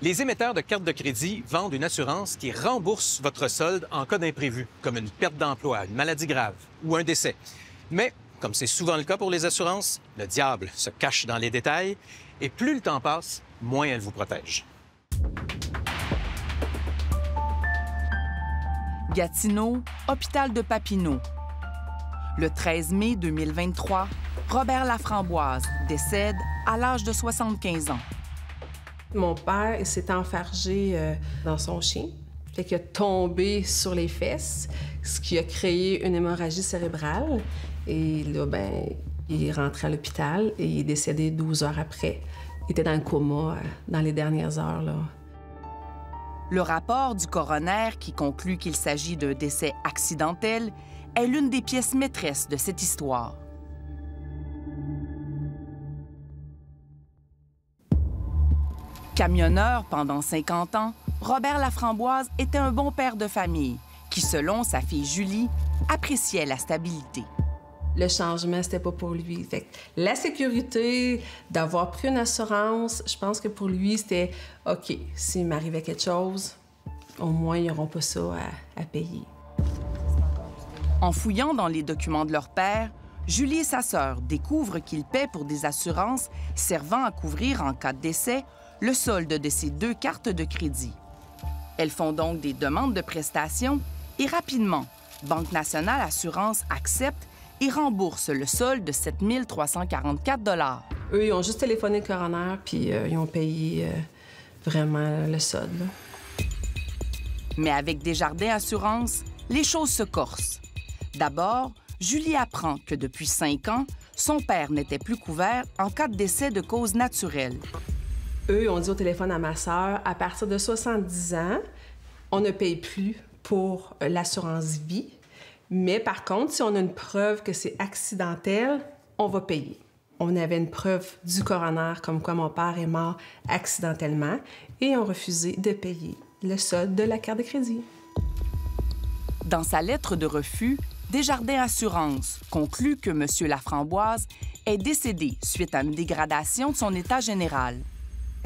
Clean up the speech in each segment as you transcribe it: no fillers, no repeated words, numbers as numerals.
Les émetteurs de cartes de crédit vendent une assurance qui rembourse votre solde en cas d'imprévu, comme une perte d'emploi, une maladie grave ou un décès. Mais, comme c'est souvent le cas pour les assurances, le diable se cache dans les détails et plus le temps passe, moins elle vous protège. Gatineau, hôpital de Papineau. Le 13 mai 2023, Robert Laframboise décède à l'âge de 75 ans. Mon père, il s'est enfargé dans son chien. Fait qu'il a tombé sur les fesses, ce qui a créé une hémorragie cérébrale. Et là, ben, il est rentré à l'hôpital et il est décédé 12 heures après. Il était dans le coma dans les dernières heures, là. Le rapport du coroner qui conclut qu'il s'agit d'un décès accidentel est l'une des pièces maîtresses de cette histoire. Camionneur pendant 50 ans, Robert Laframboise était un bon père de famille qui, selon sa fille Julie, appréciait la stabilité. Le changement, c'était pas pour lui. Fait que la sécurité, d'avoir pris une assurance, je pense que pour lui, c'était OK, s'il m'arrivait quelque chose, au moins, ils n'auront pas ça à payer. En fouillant dans les documents de leur père, Julie et sa sœur découvrent qu'ils paient pour des assurances servant à couvrir, en cas de décès, le solde de ces 2 cartes de crédit. Elles font donc des demandes de prestations et rapidement, Banque nationale Assurance accepte et rembourse le solde de 7 344 $. Eux, ils ont juste téléphoné le coroner, puis ils ont payé vraiment le solde, là. Mais avec Desjardins Assurance, les choses se corsent. D'abord, Julie apprend que depuis 5 ans, son père n'était plus couvert en cas de décès de cause naturelle. Eux, ils ont dit au téléphone à ma sœur, à partir de 70 ans, on ne paye plus pour l'assurance vie. Mais par contre, si on a une preuve que c'est accidentel, on va payer. On avait une preuve du coroner comme quoi mon père est mort accidentellement et ont refusé de payer le solde de la carte de crédit. Dans sa lettre de refus, Desjardins Assurance conclut que M. Laframboise est décédé suite à une dégradation de son état général.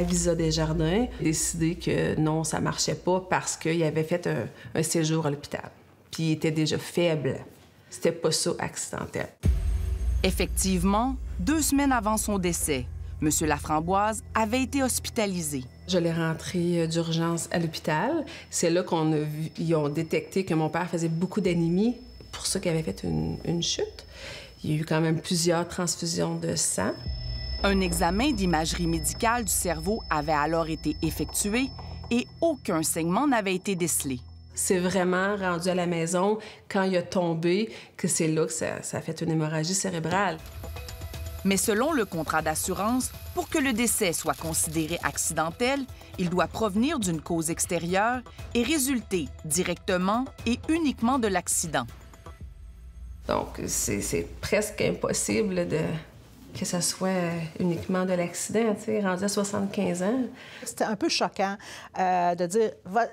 Visa Desjardins a décidé que non, ça marchait pas parce qu'il avait fait un séjour à l'hôpital. Puis il était déjà faible. C'était pas ça accidentel. Effectivement, 2 semaines avant son décès, M. Laframboise avait été hospitalisé. Je l'ai rentré d'urgence à l'hôpital. C'est là ils ont détecté que mon père faisait beaucoup d'anémie, pour ça qu'il avait fait une chute. Il y a eu quand même plusieurs transfusions de sang. Un examen d'imagerie médicale du cerveau avait alors été effectué et aucun saignement n'avait été décelé. C'est vraiment rendu à la maison, quand il a tombé, que c'est là que ça a fait une hémorragie cérébrale. Mais selon le contrat d'assurance, pour que le décès soit considéré accidentel, il doit provenir d'une cause extérieure et résulter directement et uniquement de l'accident. Donc, c'est presque impossible que ça soit uniquement de l'accident, tu sais, rendu à 75 ans. C'était un peu choquant de dire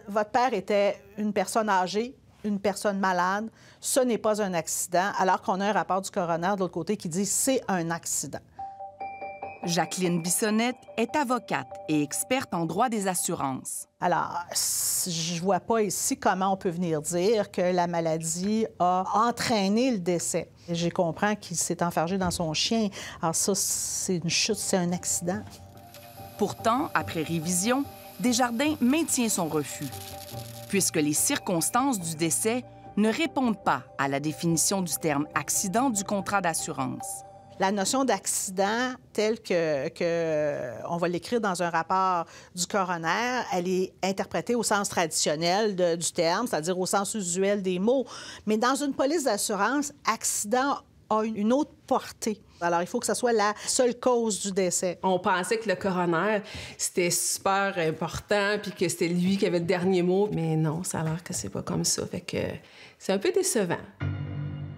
votre père était une personne âgée, une personne malade, ce n'est pas un accident, alors qu'on a un rapport du coroner de l'autre côté qui dit c'est un accident. Jacqueline Bissonnette est avocate et experte en droit des assurances. Alors, je vois pas ici comment on peut venir dire que la maladie a entraîné le décès. J'ai compris qu'il s'est enfargé dans son chien. Alors ça, c'est une chute, c'est un accident. Pourtant, après révision, Desjardins maintient son refus, puisque les circonstances du décès ne répondent pas à la définition du terme « accident » du contrat d'assurance. La notion d'accident, telle on va l'écrire dans un rapport du coroner, elle est interprétée au sens traditionnel du terme, c'est-à-dire au sens usuel des mots. Mais dans une police d'assurance, accident a une autre portée. Alors, il faut que ce soit la seule cause du décès. On pensait que le coroner, c'était super important puis que c'était lui qui avait le dernier mot. Mais non, ça a l'air que c'est pas comme ça. Fait que c'est un peu décevant.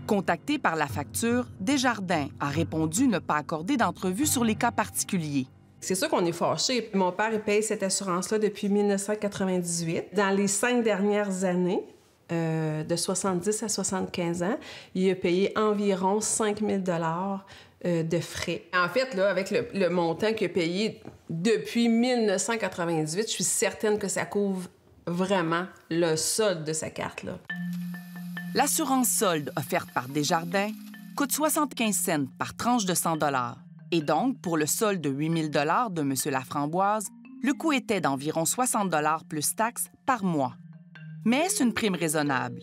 Contacté par la facture, Desjardins a répondu ne pas accorder d'entrevue sur les cas particuliers. C'est sûr qu'on est fâchés. Mon père, il paye cette assurance-là depuis 1998. Dans les 5 dernières années, de 70 à 75 ans, il a payé environ 5 000 $ de frais. En fait, là, avec le montant qu'il a payé depuis 1998, je suis certaine que ça couvre vraiment le solde de sa carte, là. L'assurance solde offerte par Desjardins coûte 75 cents par tranche de 100 $. Et donc, pour le solde de 8 000 $ de M. Laframboise, le coût était d'environ 60 $ plus taxes par mois. Mais est-ce une prime raisonnable?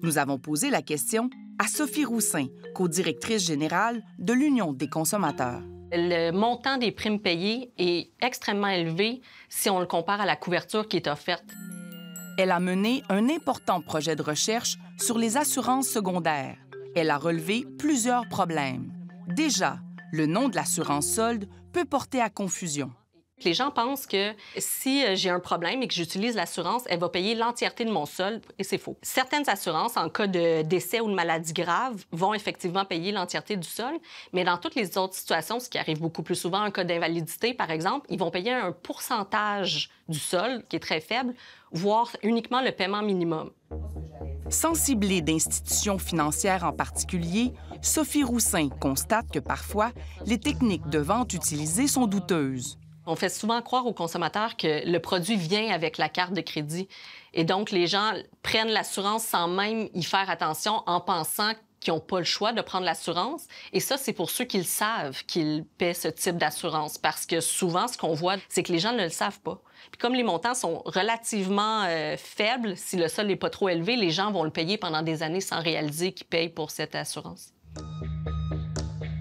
Nous avons posé la question à Sophie Roussin, co-directrice générale de l'Union des consommateurs. Le montant des primes payées est extrêmement élevé si on le compare à la couverture qui est offerte. Elle a mené un important projet de recherche sur les assurances secondaires. Elle a relevé plusieurs problèmes. Déjà, le nom de l'assurance solde peut porter à confusion. Les gens pensent que si j'ai un problème et que j'utilise l'assurance, elle va payer l'entièreté de mon solde, et c'est faux. Certaines assurances, en cas de décès ou de maladie grave, vont effectivement payer l'entièreté du solde, mais dans toutes les autres situations, ce qui arrive beaucoup plus souvent, en cas d'invalidité, par exemple, ils vont payer un pourcentage du solde qui est très faible, voire uniquement le paiement minimum. Sans cibler d'institutions financières en particulier, Sophie Roussin constate que parfois, les techniques de vente utilisées sont douteuses. On fait souvent croire aux consommateurs que le produit vient avec la carte de crédit. Et donc, les gens prennent l'assurance sans même y faire attention en pensant qu'ils n'ont pas le choix de prendre l'assurance. Et ça, c'est pour ceux qui le savent qu'ils paient ce type d'assurance. Parce que souvent, ce qu'on voit, c'est que les gens ne le savent pas. Puis comme les montants sont relativement faibles, si le solde n'est pas trop élevé, les gens vont le payer pendant des années sans réaliser qu'ils payent pour cette assurance.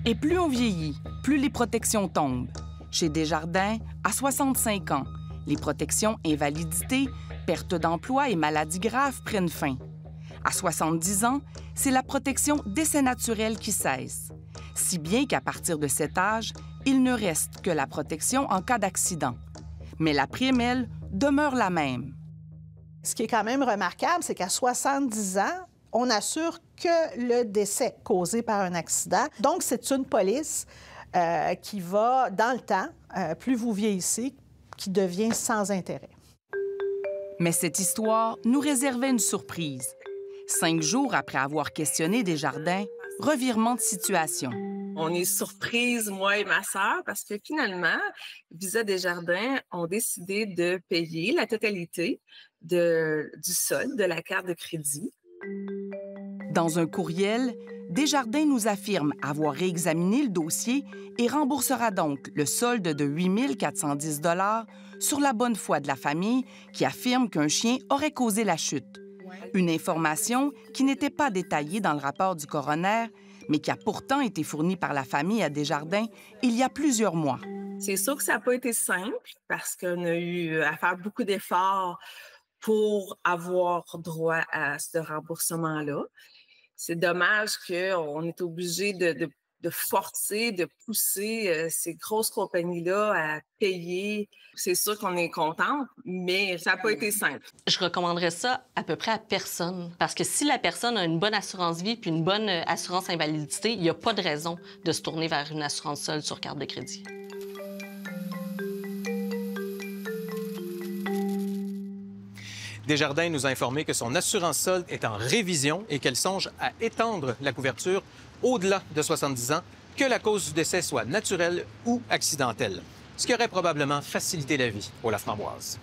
Et plus on vieillit, plus les protections tombent. Chez Desjardins, à 65 ans, les protections invalidité, perte d'emploi et maladies graves prennent fin. À 70 ans, c'est la protection décès naturel qui cesse. Si bien qu'à partir de cet âge, il ne reste que la protection en cas d'accident. Mais la prime, elle, demeure la même. Ce qui est quand même remarquable, c'est qu'à 70 ans, on n'assure que le décès causé par un accident. Donc, c'est une police qui va, dans le temps, plus vous vieillissez, qui devient sans intérêt. Mais cette histoire nous réservait une surprise. 5 jours après avoir questionné Desjardins, revirement de situation. On est surprise, moi et ma sœur, parce que finalement, Visa Desjardins ont décidé de payer la totalité du solde de la carte de crédit. Dans un courriel, Desjardins nous affirme avoir réexaminé le dossier et remboursera donc le solde de 8 410 $ sur la bonne foi de la famille qui affirme qu'un chien aurait causé la chute. Une information qui n'était pas détaillée dans le rapport du coroner, mais qui a pourtant été fournie par la famille à Desjardins il y a plusieurs mois. C'est sûr que ça n'a pas été simple parce qu'on a eu à faire beaucoup d'efforts pour avoir droit à ce remboursement-là. C'est dommage qu'on est obligé de forcer, de pousser ces grosses compagnies-là à payer. C'est sûr qu'on est contente, mais ça n'a pas été simple. Je recommanderais ça à peu près à personne. Parce que si la personne a une bonne assurance vie puis une bonne assurance invalidité, il n'y a pas de raison de se tourner vers une assurance solde sur carte de crédit. Desjardins nous a informé que son assurance solde est en révision et qu'elle songe à étendre la couverture au-delà de 70 ans, que la cause du décès soit naturelle ou accidentelle, ce qui aurait probablement facilité la vie aux Laframboises.